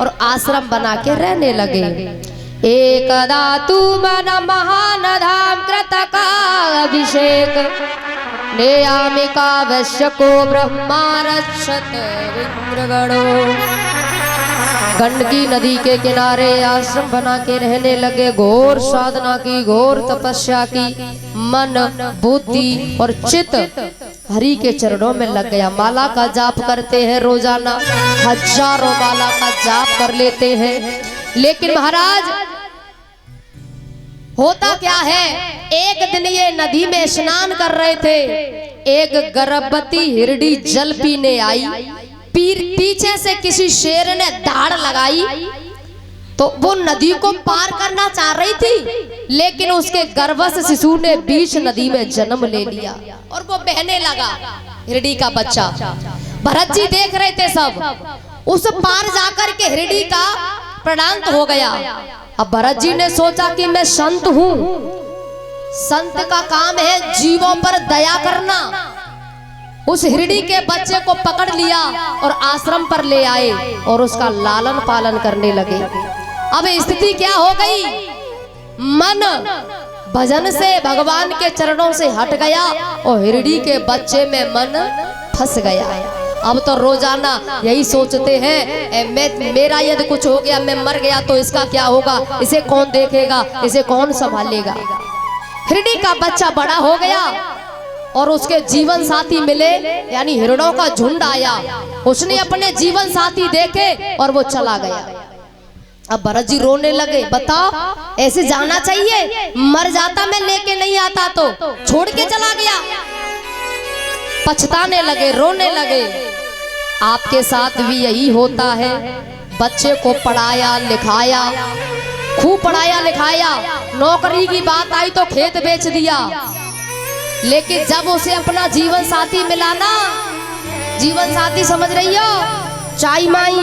और आश्रम बना के रहने लगे। एकदा तू मन महान धाम कृतका अभिषेक नेयामिका वैश्यको ब्रह्मा रक्षत इंद्रगणो। गंडकी नदी के किनारे आश्रम बना के रहने लगे। घोर साधना की, घोर तपस्या की, मन बुद्धि और चित्त हरि के चरणों में लग गया। माला का जाप करते हैं रोजाना, हजारों माला का जाप कर लेते हैं। लेकिन महाराज होता क्या है, एक दिन ये नदी में स्नान कर रहे थे, एक गर्भवती हिरडी जल पीने आई। पीछे से किसी शेर ने दाड़ लगाई तो वो नदी को पार करना चाह रही थी, लेकिन उसके गर्भस्थ शिशु ने बीच नदी में जन्म ले लिया और वो बहने लगा, हिरडी का बच्चा। भरत जी देख रहे थे सब, उस पार जाकर के हिरडी का प्राणांत हो गया। अब भरत जी ने सोचा कि मैं संत हूँ, संत का काम है जीवों पर दया करना। उस हिरडी के बच्चे को पकड़ लिया और आश्रम पर ले आए और उसका लालन पालन करने लगे। अब स्थिति क्या हो गई, मन भजन से भगवान के चरणों से हट गया और हिरडी के बच्चे में मन फंस गया। अब तो रोजाना यही सोचते हैं, मेरा यदि कुछ हो गया, मैं मर गया तो इसका क्या होगा, इसे कौन देखेगा, इसे कौन संभालेगा। हिरडी का बच्चा बड़ा हो गया और उसके जीवन साथी मिले, यानी हिरणों का झुंड आया। उसने अपने जीवन साथी देखे और वो चला गया। अब भरत जी रोने लगे, बताओ ऐसे जाना चाहिए, मर जाता मैं लेके नहीं आता तो, छोड़ के चला गया। पछताने लगे, रोने लगे। आपके साथ भी यही होता है, बच्चे को पढ़ाया लिखाया, खूब पढ़ाया लिखाया, नौकरी की बात आई तो खेत बेच दिया, लेकिन जब उसे अपना जीवन साथी मिला ना, जीवन साथी समझ रही हो, चाई माई,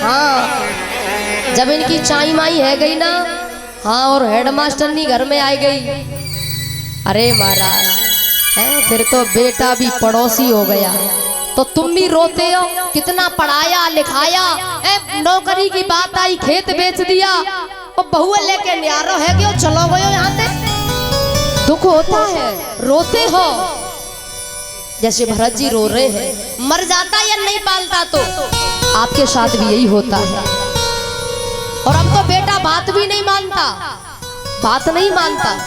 हाँ, जब इनकी चाई माई है गई ना, हाँ, और हेडमास्टरनी घर में आई गई, अरे महाराज फिर तो बेटा भी पड़ोसी हो गया। तो तुम भी रोते हो, कितना पढ़ाया लिखाया, नौकरी की बात आई खेत बेच दिया, और बहुआ लेके न्यारो है कि चलो गयो यहाँ से। दुख होता है, रोते हो, जैसे भरत जी रो रहे हैं। मर जाता या नहीं पालता तो आपके साथ भी यही होता है। और अब तो बेटा बात भी नहीं मानता, बात नहीं मानता।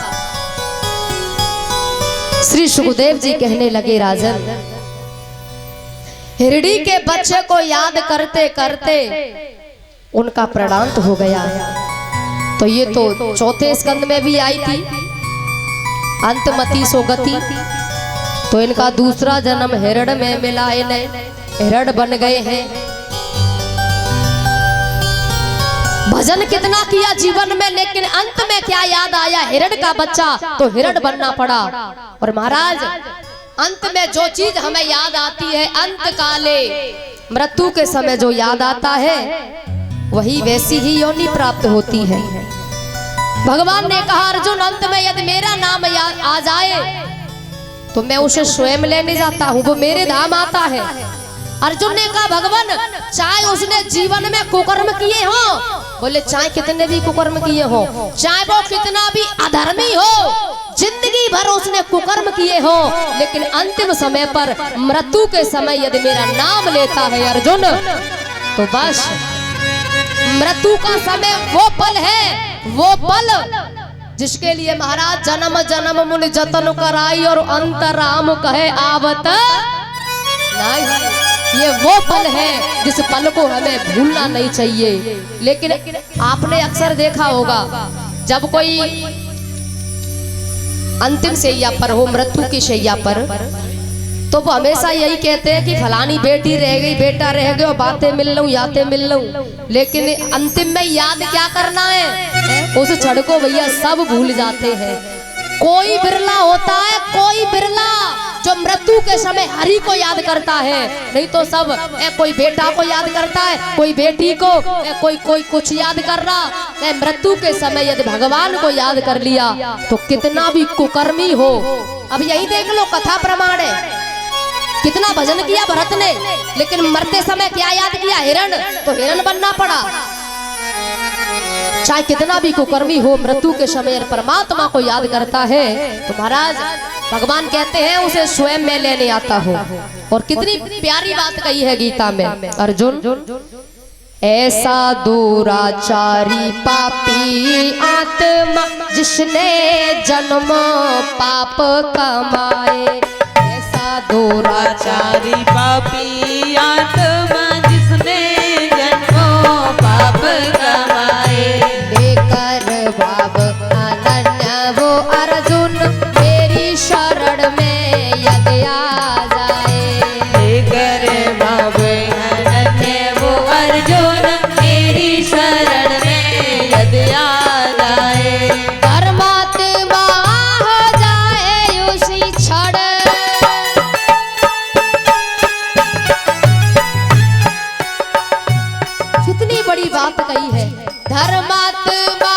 श्री सुखदेव जी कहने लगे, राजन, हिरडी के बच्चे को याद करते करते उनका प्राणांत हो गया। तो ये तो चौथे स्कंद में भी आई थी, अंतमति सोगति। तो इनका दूसरा जन्म हिरण में मिला, इन्हें हिरण बन गए हैं। भजन कितना किया जीवन में, लेकिन अंत में क्या याद आया, हिरण का बच्चा, तो हिरण बनना पड़ा। और महाराज अंत में जो चीज हमें याद आती है, अंत काले मृत्यु के समय जो याद आता है, वही वैसी ही योनि प्राप्त होती है। भगवान ने कहा, अर्जुन, अंत में यदि मेरा नाम आ जाए तो मैं उसे स्वयं लेने जाता हूँ, वो मेरे धाम आता है। अर्जुन ने कहा, भगवान, चाहे उसने जीवन में कुकर्म किए हो, बोले चाहे कितने भी कुकर्म किए हो, चाहे वो कितना भी अधर्मी हो, जिंदगी भर उसने कुकर्म किए हो, लेकिन अंतिम समय पर, मृत्यु के समय यदि मेरा नाम लेता है अर्जुन, तो बस मृत्यु का समय वो पल है, वो पल जिसके लिए महाराज जन्म जन्म मुनि जतन कराई और अंतराम कहे आवत नहीं। ये वो पल है जिस पल को हमें भूलना नहीं चाहिए। लेकिन आपने अक्सर देखा होगा, जब कोई अंतिम शैया पर हो, मृत्यु की शैया पर, तो वो हमेशा यही कहते हैं कि फलानी बेटी रह गई, बेटा रह गया, बातें मिल लूं, यादें मिल लूं। लेकिन अंतिम में याद क्या करना है, उस क्षण को भैया सब भूल जाते हैं। कोई बिरला होता है, कोई बिरला जो मृत्यु के समय हरि को याद करता है, नहीं तो सब कोई बेटा को याद करता है, कोई बेटी को, कोई कुछ याद कर रहा। मृत्यु के समय यदि भगवान को याद कर लिया तो कितना भी कुकर्मी हो। अब यही देख लो, कथा प्रमाण है कितना भजन किया भरत ने, लेकिन मरते समय क्या याद किया? हिरण। तो हिरण बनना पड़ा। चाहे कितना भी कुकर्मी हो, मृत्यु के समय परमात्मा को याद करता है तो महाराज भगवान कहते हैं उसे स्वयं में लेने आता हो। और कितनी प्यारी बात कही है गीता में अर्जुन, ऐसा दुराचारी पापी आत्मा जिसने जन्म पाप कमाए। ऐसा दुराचारी पापी आत्मा जिसने जन्म पाप कमाए। लेकर भाव अनन्य वो अर्जुन मेरी शरण में यदि आ जाए। लेकर भाव अनन्य वो अर्जुन मेरी शरण में यदि आ जाए। परमात्मा हो जाए उसी क्षण। कितनी बड़ी बात कही है। धर्मात्मा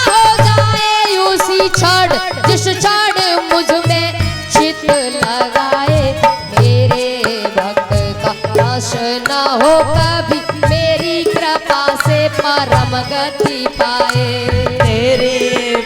हो जाए उसी क्षण जिस क्षण मुझ में चित लगाए। मेरे भक्त का नाश न हो कभी, मेरी कृपा से परम गति पाए। तेरे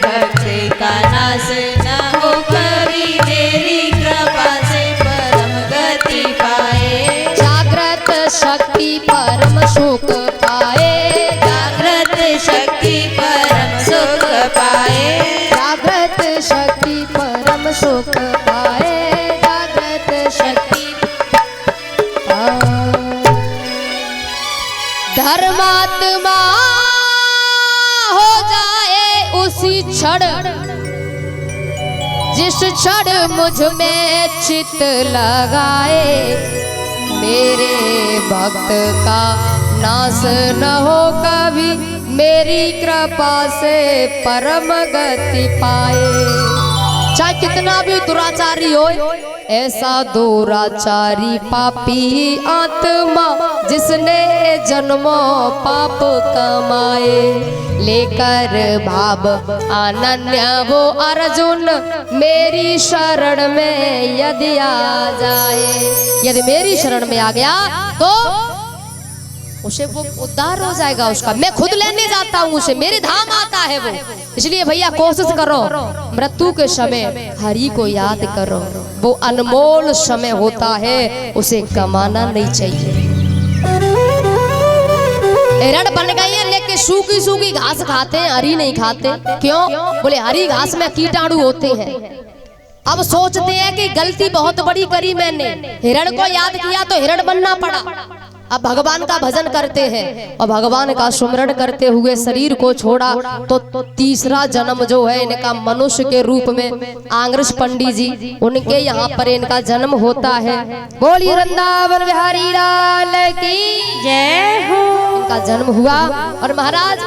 भक्त का नाश न हो कभी, तेरी कृपा से परम गति पाए। जागृत शक्ति परम सुख पाए। जागृत शक्ति परम सुख पाए। जागृत शक्ति परम सुख पाए। जागृत शक्ति धर्मात्मा हो जाए उसी क्षण जिस क्षण मुझ में चित लगाए। मेरे भक्त का नाश न हो कभी, मेरी कृपा से परम गति पाए। चाहे कितना भी दुराचारी हो, ऐसा दुराचारी पापी आत्मा जिसने जन्मों पाप कमाए। लेकर भाव अनन्य वो अर्जुन मेरी शरण में यदि आ जाए। यदि मेरी शरण में आ गया तो उसे वो उद्धार हो जाएगा उसका। मैं खुद लेने जाता हूँ उसे, मेरे धाम आता है वो। इसलिए भैया कोशिश करो, मृत्यु के समय हरि को याद करो। वो अनमोल समय होता है, उसे गंवाना नहीं चाहिए। हिरण बन गए हैं लेकिन सूखी सूखी घास खाते हैं, हरी नहीं खाते। क्यों? बोले हरी घास में कीटाणु होते हैं। अब सोचते हैं कि गलती बहुत बड़ी करी मैंने, हिरण को याद किया तो हिरण बनना पड़ा। अब भगवान का भजन करते हैं और भगवान का सुमरण करते हुए शरीर को छोड़ा तो तीसरा जन्म जो है इनका मनुष्य के रूप में आंग्रश पंडित जी, उनके यहाँ पर इनका जन्म होता है। बोलिए वृंदावन बिहारी लाल की जय हो। इनका जन्म हुआ। और महाराज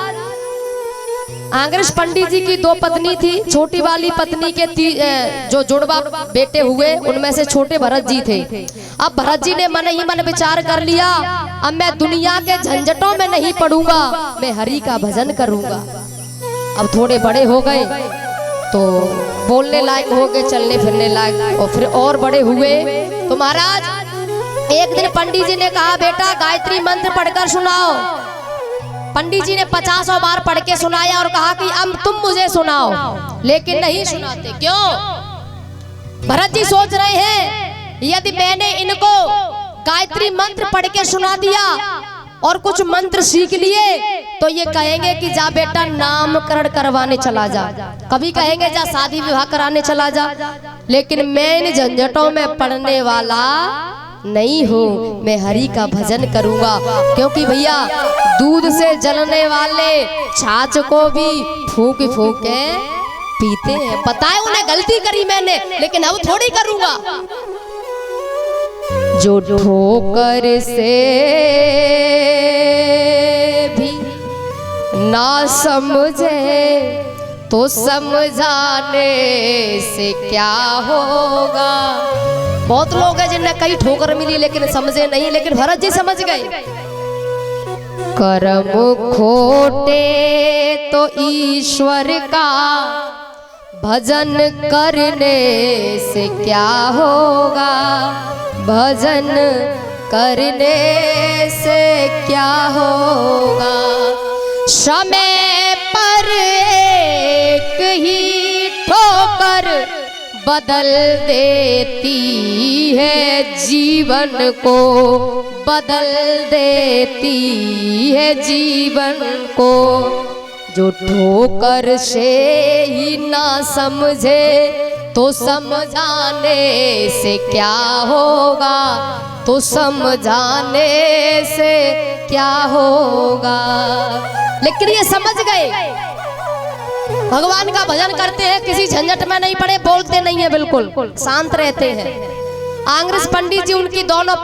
आंग्रश पंडित जी की दो पत्नी थी। छोटी वाली पत्नी के जो जुड़वा बेटे हुए उनमें से छोटे भरत जी थे। अब भरत जी ने मन ही मन विचार कर लिया, अब मैं दुनिया के झंझटों में नहीं पड़ूंगा, मैं हरि का भजन करूंगा। अब थोड़े बड़े हो गए तो बोलने लायक हो गए, चलने फिरने लायक, और फिर और बड़े हुए तो महाराज एक दिन पंडित जी ने कहा, बेटा गायत्री मंत्र पढ़कर सुनाओ। पंडित जी ने 50 बार पढ़ के सुनाया और कहा कि अब तुम मुझे सुनाओ, लेकिन नहीं सुनाते। क्यों? भरत जी सोच रहे हैं यदि मैंने इनको गायत्री मंत्र पढ़ के सुना दिया और कुछ मंत्र सीख लिए तो ये कहेंगे कि जा बेटा नामकरण करवाने चला जा, कभी कहेंगे जा शादी विवाह कराने चला जा। लेकिन मैं इन झंझटों में पढ़ने वाला नहीं हूँ, मैं हरि का भजन करूंगा। क्योंकि भैया दूध से जलने वाले छाछ को भी फूक फूक के पीते हैं। पता है उन्हें गलती करी मैंने, लेकिन अब थोड़ी करूंगा। जो ठोकर से भी ना समझे तो समझाने से क्या होगा। बहुत लोग हैं जिन्हें कई ठोकर मिली लेकिन समझे नहीं, लेकिन भरत जी समझ गए। कर्म खोटे तो ईश्वर का भजन करने से क्या होगा, भजन करने से क्या होगा। समय पर एक ही ठोकर बदल देती है जीवन को, बदल देती है जीवन को। जो ठोकर से ही ना समझे तो समझाने से क्या होगा, तो समझाने से क्या होगा। लेकिन ये समझ गए, भगवान का भजन करते हैं, किसी झंझट में नहीं पड़े, बोलते नहीं है, बिल्कुल शांत रहते हैं। आंग्रेस पंडित जी उनकी दोनों